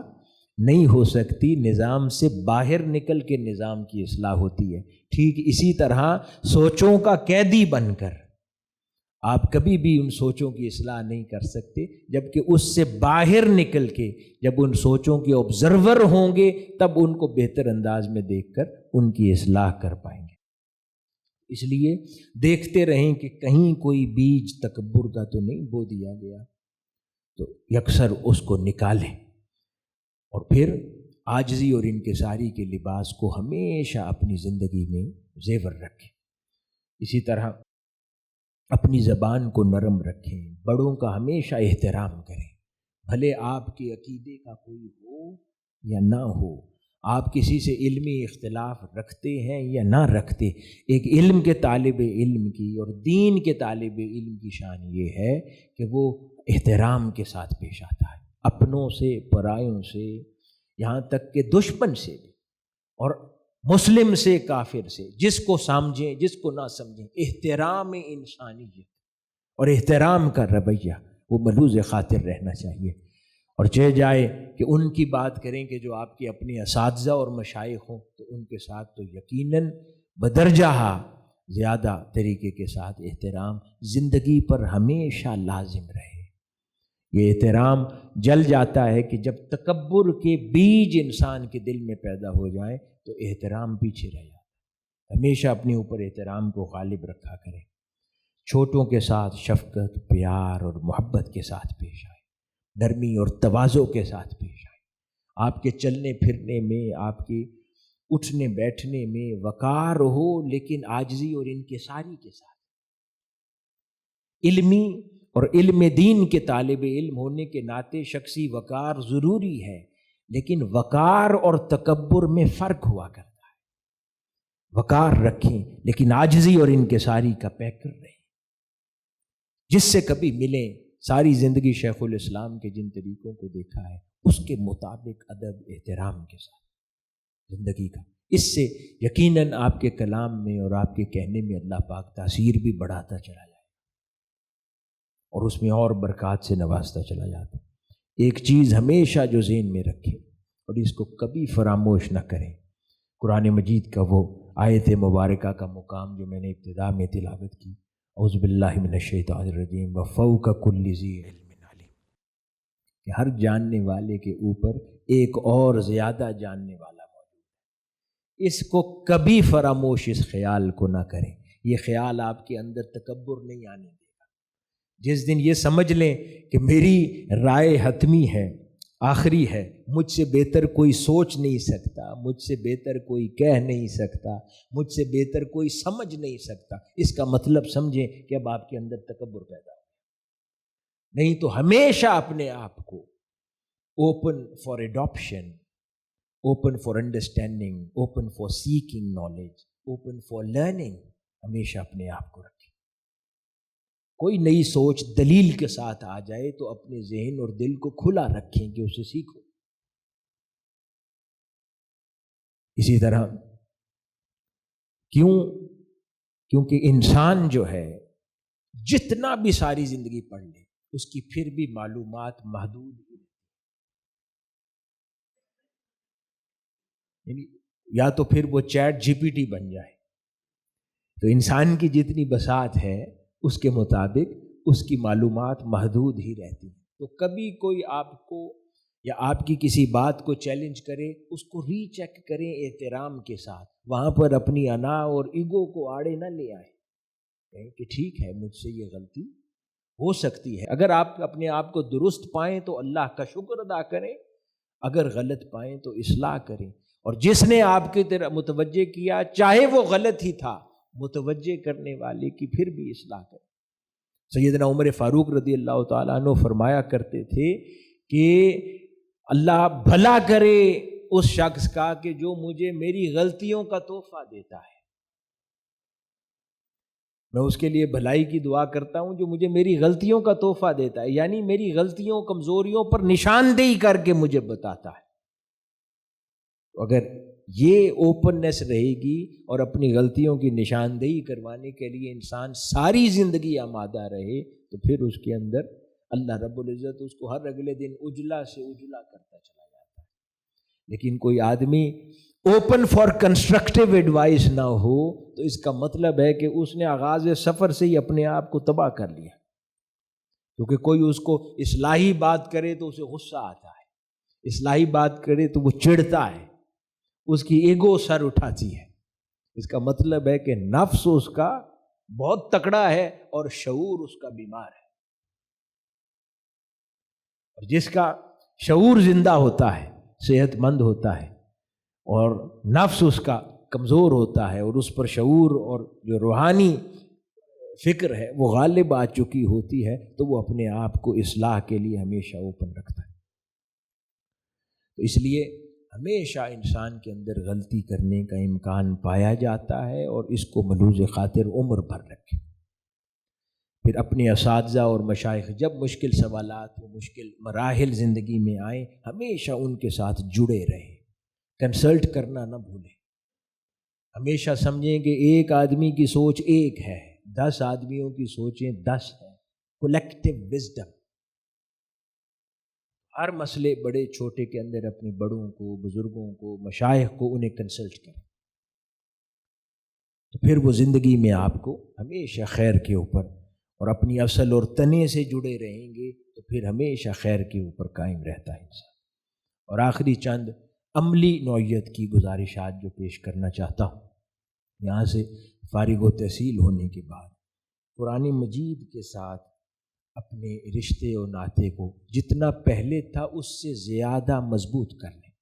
نہیں ہو سکتی، نظام سے باہر نکل کے نظام کی اصلاح ہوتی ہے. ٹھیک اسی طرح سوچوں کا قیدی بن کر آپ کبھی بھی ان سوچوں کی اصلاح نہیں کر سکتے، جبکہ اس سے باہر نکل کے جب ان سوچوں کے آبزرور ہوں گے تب ان کو بہتر انداز میں دیکھ کر ان کی اصلاح کر پائیں گے. اس لیے دیکھتے رہیں کہ کہیں کوئی بیج تکبر کا تو نہیں بو دیا گیا، تو یکسر اس کو نکالیں اور پھر عاجزی اور انکساری کے لباس کو ہمیشہ اپنی زندگی میں زیور رکھیں. اسی طرح اپنی زبان کو نرم رکھیں، بڑوں کا ہمیشہ احترام کریں، بھلے آپ کے عقیدے کا کوئی ہو یا نہ ہو، آپ کسی سے علمی اختلاف رکھتے ہیں یا نہ رکھتے. ایک علم کے طالب علم کی اور دین کے طالب علم کی شان یہ ہے کہ وہ احترام کے ساتھ پیش آتا ہے، اپنوں سے، پرایوں سے، یہاں تک کہ دشمن سے بھی، اور مسلم سے، کافر سے، جس کو سمجھیں جس کو نہ سمجھیں. احترام انسانیت اور احترام کا رویہ وہ ملحوظ خاطر رہنا چاہیے. اور چہ جائے کہ ان کی بات کریں کہ جو آپ کے اپنے اساتذہ اور مشائخ ہوں تو ان کے ساتھ تو یقیناً بدرجہ زیادہ طریقے کے ساتھ احترام زندگی پر ہمیشہ لازم رہے. یہ احترام جل جاتا ہے کہ جب تکبر کے بیج انسان کے دل میں پیدا ہو جائے تو احترام پیچھے رہ جاتا ہے. ہمیشہ اپنے اوپر احترام کو غالب رکھا کریں، چھوٹوں کے ساتھ شفقت، پیار اور محبت کے ساتھ پیش آئے، نرمی اور تواضع کے ساتھ پیش آئے. آپ کے چلنے پھرنے میں، آپ کے اٹھنے بیٹھنے میں وقار ہو، لیکن عاجزی اور انکساری کے ساتھ. علمی اور علم دین کے طالب علم ہونے کے ناطے شخصی وقار ضروری ہے، لیکن وقار اور تکبر میں فرق ہوا کرتا ہے. وقار رکھیں لیکن عاجزی اور انکساری کا پیکر رہیں. جس سے کبھی ملیں، ساری زندگی شیخ الاسلام کے جن طریقوں کو دیکھا ہے اس کے مطابق ادب احترام کے ساتھ زندگی کا اس سے یقیناً آپ کے کلام میں اور آپ کے کہنے میں اللہ پاک تاثیر بھی بڑھاتا چلا جائے اور اس میں اور برکات سے نوازتا چلا جاتا ہے۔ ایک چیز ہمیشہ جو ذہن میں رکھیں اور اس کو کبھی فراموش نہ کریں، قرآن مجید کا وہ آیت مبارکہ کا مقام جو میں نے ابتدا میں تلاوت کی، اعوذ باللہ من الشیطان الرجیم وفوق کل ذی علم علیم، کہ ہر جاننے والے کے اوپر ایک اور زیادہ جاننے والا موجود ہے۔ اس کو کبھی فراموش اس خیال کو نہ کریں، یہ خیال آپ کے اندر تکبر نہیں آنے دے گا۔ جس دن یہ سمجھ لیں کہ میری رائے حتمی ہے، آخری ہے، مجھ سے بہتر کوئی سوچ نہیں سکتا، مجھ سے بہتر کوئی کہہ نہیں سکتا، مجھ سے بہتر کوئی سمجھ نہیں سکتا، اس کا مطلب سمجھیں کہ اب آپ کے اندر تکبر پیدا ہو۔ نہیں تو ہمیشہ اپنے آپ کو open for adaption, open for understanding, open for seeking knowledge, open for learning, ہمیشہ اپنے آپ کو رکھیں۔ کوئی نئی سوچ دلیل کے ساتھ آ جائے تو اپنے ذہن اور دل کو کھلا رکھیں کہ اسے سیکھو۔ اسی طرح کیونکہ انسان جو ہے جتنا بھی ساری زندگی پڑھ لے اس کی پھر بھی معلومات محدود ہی رہتی ہے، یعنی یا تو پھر وہ چیٹ جی پی ٹی بن جائے۔ تو انسان کی جتنی بساط ہے اس کے مطابق اس کی معلومات محدود ہی رہتی ہیں۔ تو کبھی کوئی آپ کو یا آپ کی کسی بات کو چیلنج کرے، اس کو ری چیک کریں احترام کے ساتھ، وہاں پر اپنی انا اور ایگو کو آڑے نہ لے آئیں، کہیں کہ ٹھیک ہے مجھ سے یہ غلطی ہو سکتی ہے۔ اگر آپ اپنے آپ کو درست پائیں تو اللہ کا شکر ادا کریں، اگر غلط پائیں تو اصلاح کریں، اور جس نے آپ کی طرف متوجہ کیا چاہے وہ غلط ہی تھا، متوجہ کرنے والے کی پھر بھی اصلاح کریں۔ سیدنا عمر فاروق رضی اللہ تعالیٰ عنہ فرمایا کرتے تھے کہ اللہ بھلا کرے اس شخص کا کہ جو مجھے میری غلطیوں کا تحفہ دیتا ہے۔ میں اس کے لیے بھلائی کی دعا کرتا ہوں جو مجھے میری غلطیوں کا تحفہ دیتا ہے، یعنی میری غلطیوں کمزوریوں پر نشاندہی کر کے مجھے بتاتا ہے۔ اگر یہ اوپننس رہے گی اور اپنی غلطیوں کی نشاندہی کروانے کے لیے انسان ساری زندگی آمادہ رہے تو پھر اس کے اندر اللہ رب العزت اس کو ہر اگلے دن اجلا سے اجلا کرتا چلا جاتا ہے۔ لیکن کوئی آدمی اوپن فار کنسٹرکٹیو ایڈوائس نہ ہو تو اس کا مطلب ہے کہ اس نے آغاز سفر سے ہی اپنے آپ کو تباہ کر لیا، کیونکہ کوئی اس کو اصلاحی بات کرے تو اسے غصہ آتا ہے، اصلاحی بات کرے تو وہ چڑھتا ہے، اس کی ایگو سر اٹھاتی ہے۔ اس کا مطلب ہے کہ نفس اس کا بہت تکڑا ہے اور شعور اس کا بیمار ہے، اور جس کا شعور زندہ ہوتا ہے، صحت مند ہوتا ہے، اور نفس اس کا کمزور ہوتا ہے اور اس پر شعور اور جو روحانی فکر ہے وہ غالب آ چکی ہوتی ہے، تو وہ اپنے آپ کو اصلاح کے لیے ہمیشہ اوپن رکھتا ہے۔ تو اس لیے ہمیشہ انسان کے اندر غلطی کرنے کا امکان پایا جاتا ہے، اور اس کو ملوز خاطر عمر بھر رکھے۔ پھر اپنے اساتذہ اور مشائخ جب مشکل سوالات و مشکل مراحل زندگی میں آئیں، ہمیشہ ان کے ساتھ جڑے رہیں، کنسلٹ کرنا نہ بھولیں۔ ہمیشہ سمجھیں کہ ایک آدمی کی سوچ ایک ہے، 10 آدمیوں کی سوچیں 10 ہیں، کولیکٹیو وزڈم۔ ہر مسئلے بڑے چھوٹے کے اندر اپنے بڑوں کو، بزرگوں کو، مشائخ کو، انہیں کنسلٹ کریں، تو پھر وہ زندگی میں آپ کو ہمیشہ خیر کے اوپر اور اپنی اصل اور تنے سے جڑے رہیں گے، تو پھر ہمیشہ خیر کے اوپر قائم رہتا ہے انسان۔ اور آخری چند عملی نوعیت کی گزارشات جو پیش کرنا چاہتا ہوں، یہاں سے فارغ و تحصیل ہونے کے بعد قرآن مجید کے ساتھ اپنے رشتے و ناطے کو جتنا پہلے تھا اس سے زیادہ مضبوط کر لیں،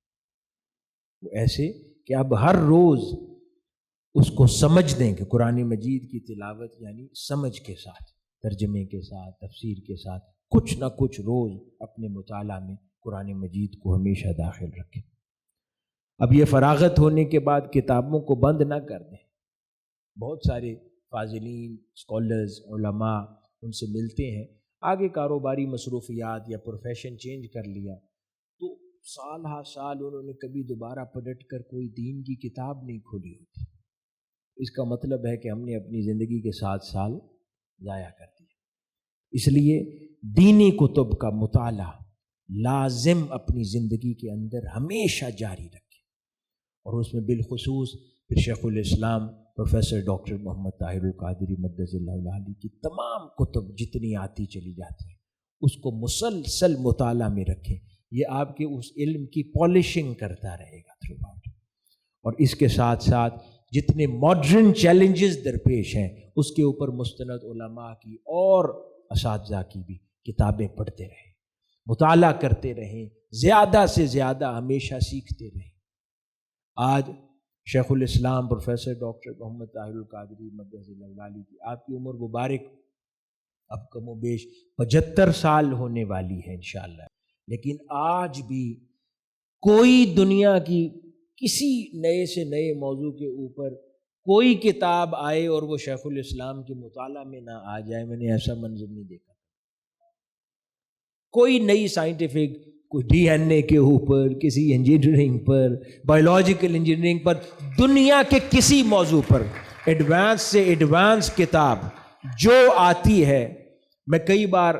وہ ایسے کہ اب ہر روز اس کو سمجھ دیں کہ قرآن مجید کی تلاوت یعنی سمجھ کے ساتھ، ترجمے کے ساتھ، تفسیر کے ساتھ، کچھ نہ کچھ روز اپنے مطالعہ میں قرآن مجید کو ہمیشہ داخل رکھیں۔ اب یہ فراغت ہونے کے بعد کتابوں کو بند نہ کر دیں۔ بہت سارے فاضلین، اسکالرز، علماء ان سے ملتے ہیں، آگے کاروباری مصروفیات یا پروفیشن چینج کر لیا تو سال ہا سال انہوں نے کبھی دوبارہ پلٹ کر کوئی دین کی کتاب نہیں کھولی ہوتی. اس کا مطلب ہے کہ ہم نے اپنی زندگی کے 7 سال ضائع کر دیے. اس لیے دینی کتب کا مطالعہ لازم اپنی زندگی کے اندر ہمیشہ جاری رکھیں، اور اس میں بالخصوص پھر شیخ الاسلام پروفیسر ڈاکٹر محمد طاہر القادری مدث اللہ علیہ کی تمام کتب جتنی آتی چلی جاتی ہیں اس کو مسلسل مطالعہ میں رکھیں. یہ آپ کے اس علم کی پالشنگ کرتا رہے گا تھرو آؤٹ. اور اس کے ساتھ ساتھ جتنے ماڈرن چیلنجز درپیش ہیں اس کے اوپر مستند علماء کی اور اساتذہ کی بھی کتابیں پڑھتے رہیں، مطالعہ کرتے رہیں، زیادہ سے زیادہ ہمیشہ سیکھتے رہیں. آج شیخ الاسلام پروفیسر ڈاکٹر محمد طاہر القادری مدث اللہ علیہ کی آپ کی عمر مبارک اب کم و بیش 75 سال ہونے والی ہے انشاءاللہ، لیکن آج بھی کوئی دنیا کی کسی نئے سے نئے موضوع کے اوپر کوئی کتاب آئے اور وہ شیخ الاسلام کے مطالعہ میں نہ آ جائے. میں نے ایسا منظر نہیں دیکھا. کوئی نئی سائنٹیفک، کوئی ڈی این اے کے اوپر، کسی انجینئرنگ پر، بایولوجیکل انجینئرنگ پر، دنیا کے کسی موضوع پر ایڈوانس سے ایڈوانس کتاب جو آتی ہے. میں کئی بار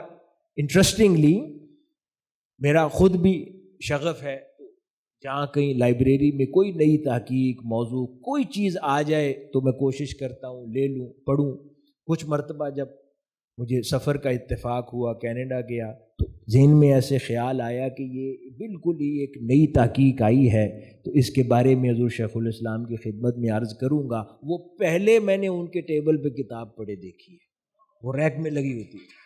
انٹرسٹنگلی میرا خود بھی شغف ہے، جہاں کہیں لائبریری میں کوئی نئی تحقیق موضوع کوئی چیز آ جائے تو میں کوشش کرتا ہوں لے لوں، پڑھوں. کچھ مرتبہ جب مجھے سفر کا اتفاق ہوا، کینیڈا گیا، تو ذہن میں ایسے خیال آیا کہ یہ بالکل ہی ایک نئی تحقیق آئی ہے، تو اس کے بارے میں حضور شیخ الاسلام کی خدمت میں عرض کروں گا. وہ پہلے میں نے ان کے ٹیبل پہ کتاب پڑھے دیکھی ہے، وہ ریک میں لگی ہوتی ہے.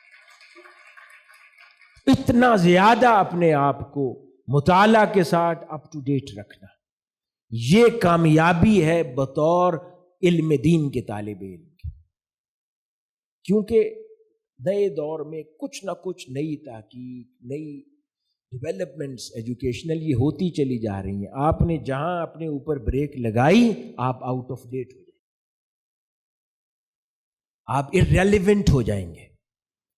اتنا زیادہ اپنے آپ کو مطالعہ کے ساتھ اپ ٹو ڈیٹ رکھنا، یہ کامیابی ہے بطور علم دین کے طالب علم کی. کیونکہ نئے دور میں کچھ نہ کچھ نئی تحقیق، نئی ڈیولپمنٹس ایجوکیشنل یہ ہوتی چلی جا رہی ہیں. آپ نے جہاں اپنے اوپر بریک لگائی آپ آؤٹ آف ڈیٹ ہو جائیں گے، آپ ارریلیونٹ ہو جائیں گے.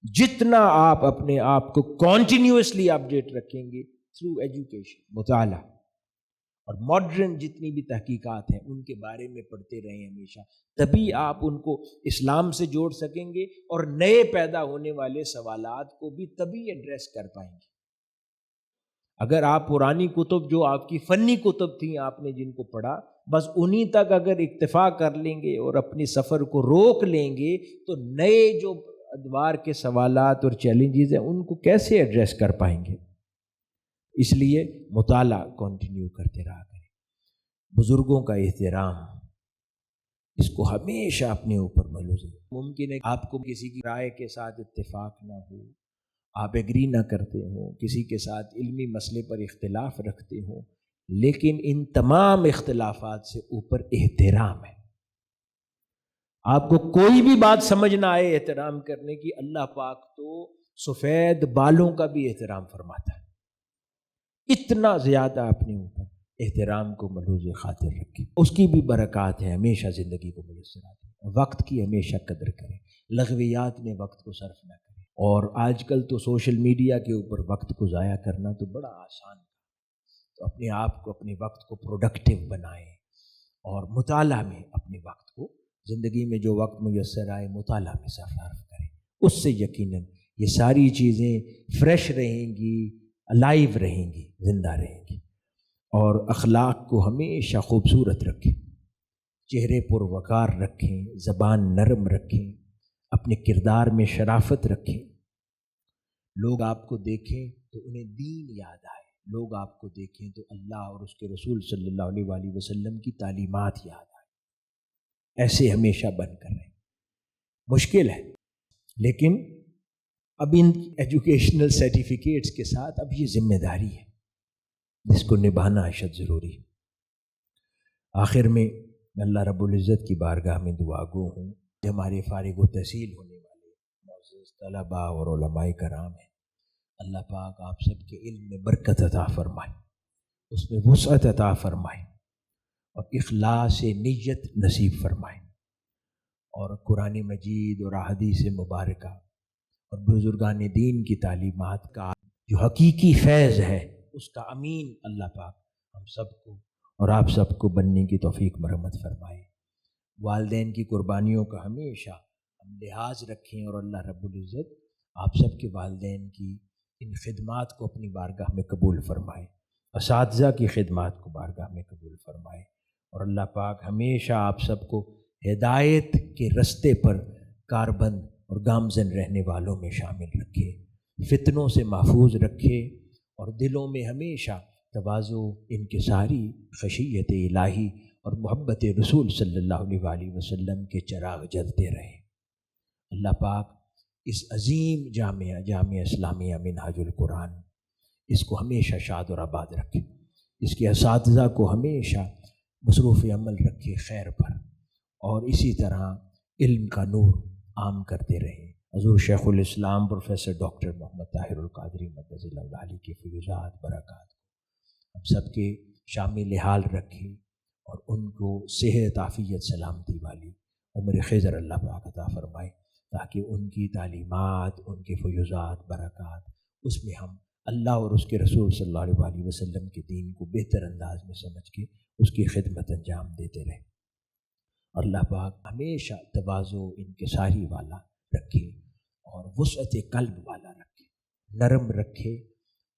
جتنا آپ اپنے آپ کو کانٹینیوسلی اپڈیٹ رکھیں گے تھرو ایجوکیشن، مطالعہ اور ماڈرن جتنی بھی تحقیقات ہیں ان کے بارے میں پڑھتے رہیں ہمیشہ، تبھی آپ ان کو اسلام سے جوڑ سکیں گے اور نئے پیدا ہونے والے سوالات کو بھی تبھی ایڈریس کر پائیں گے. اگر آپ پرانی کتب جو آپ کی فنی کتب تھیں، آپ نے جن کو پڑھا، بس انہی تک اگر اکتفا کر لیں گے اور اپنی سفر کو روک لیں گے تو نئے جو ادوار کے سوالات اور چیلنجز ہیں ان کو کیسے ایڈریس کر پائیں گے. اس لیے مطالعہ کنٹینیو کرتے رہا کریں. بزرگوں کا احترام، اس کو ہمیشہ اپنے اوپر ملحوظ ہے. ممکن ہے آپ کو کسی کی رائے کے ساتھ اتفاق نہ ہو، آپ ایگری نہ کرتے ہوں، کسی کے ساتھ علمی مسئلے پر اختلاف رکھتے ہوں، لیکن ان تمام اختلافات سے اوپر احترام ہے. آپ کو کوئی بھی بات سمجھ نہ آئے احترام کرنے کی، اللہ پاک تو سفید بالوں کا بھی احترام فرماتا ہے. اتنا زیادہ اپنے اوپر احترام کو ملحوظ خاطر رکھیں. اس کی بھی برکات ہے، ہمیشہ زندگی کو میسر آتی ہے. وقت کی ہمیشہ قدر کریں، لغویات میں وقت کو صرف نہ کریں. اور آج کل تو سوشل میڈیا کے اوپر وقت کو ضائع کرنا تو بڑا آسان ہے. تو اپنے آپ کو، اپنے وقت کو پروڈکٹیو بنائیں اور مطالعہ میں اپنے وقت کو، زندگی میں جو وقت میسر آئے مطالعہ میں صرف کریں. اس سے یقیناً یہ ساری چیزیں فریش رہیں گی، الائیو رہیں گی، زندہ رہیں گی. اور اخلاق کو ہمیشہ خوبصورت رکھیں، چہرے پر وقار رکھیں، زبان نرم رکھیں، اپنے کردار میں شرافت رکھیں. لوگ آپ کو دیکھیں تو انہیں دین یاد آئے، لوگ آپ کو دیکھیں تو اللہ اور اس کے رسول صلی اللہ علیہ وآلہ وسلم کی تعلیمات یاد آئے. ایسے ہمیشہ بن کر رہیں. مشکل ہے، لیکن اب ان ایجوکیشنل سرٹیفکیٹس کے ساتھ اب یہ ذمہ داری ہے جس کو نبھانا اشد ضروری. آخر میں اللہ رب العزت کی بارگاہ میں دعا گو ہوں کہ ہمارے فارغ و تحصیل ہونے والے معزز طلباء اور علماء کرام ہیں، اللہ پاک آپ سب کے علم میں برکت عطا فرمائے، اس میں وسعت عطا فرمائے اور اخلاص نیت نصیب فرمائے. اور قرآن مجید اور احادیث مبارکہ اور بزرگان دین کی تعلیمات کا جو حقیقی فیض ہے اس کا امین اللہ پاک ہم سب کو اور آپ سب کو بننے کی توفیق مرحمت فرمائے۔ والدین کی قربانیوں کا ہمیشہ ہم لحاظ رکھیں، اور اللہ رب العزت آپ سب کے والدین کی ان خدمات کو اپنی بارگاہ میں قبول فرمائے، اساتذہ کی خدمات کو بارگاہ میں قبول فرمائے، اور اللہ پاک ہمیشہ آپ سب کو ہدایت کے رستے پر کاربند اور گامزن رہنے والوں میں شامل رکھے، فتنوں سے محفوظ رکھے، اور دلوں میں ہمیشہ تواضع، انکساری، خشیت الہی اور محبت رسول صلی اللہ علیہ وسلم کے چراغ جلتے رہیں۔ اللہ پاک اس عظیم جامعہ اسلامیہ منہاج القرآن اس کو ہمیشہ شاد اور آباد رکھے، اس کے اساتذہ کو ہمیشہ مصروف عمل رکھے خیر پر، اور اسی طرح علم کا نور عام کرتے رہے۔ حضور شیخ الاسلام پروفیسر ڈاکٹر محمد طاہر القادری مدظ اللہ علیہ کی فیوزات برکات کو ہم سب کے شامل حال رکھے، اور ان کو صحت، عافیت، سلامتی والی عمر خضر اللہ پاک عطا فرمائے، تاکہ ان کی تعلیمات، ان کے فیوزات، برکات، اس میں ہم اللہ اور اس کے رسول صلی اللہ علیہ وسلم کے دین کو بہتر انداز میں سمجھ کے اس کی خدمت انجام دیتے رہیں۔ اور اللہ پاک ہمیشہ تواضع، انکساری والا رکھے، اور وسعت قلب والا رکھے، نرم رکھے،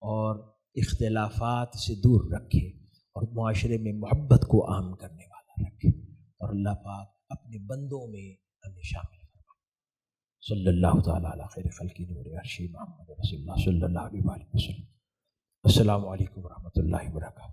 اور اختلافات سے دور رکھے، اور معاشرے میں محبت کو عام کرنے والا رکھے، اور اللہ پاک اپنے بندوں میں ہمیں شامل فرمائے۔ صلی اللہ تعالیٰ علی خیر خلق نور عرش محمد رسول اللہ صلی اللہ علیہ وسلم۔ السلام علیکم ورحمۃ اللہ وبرکاتہ۔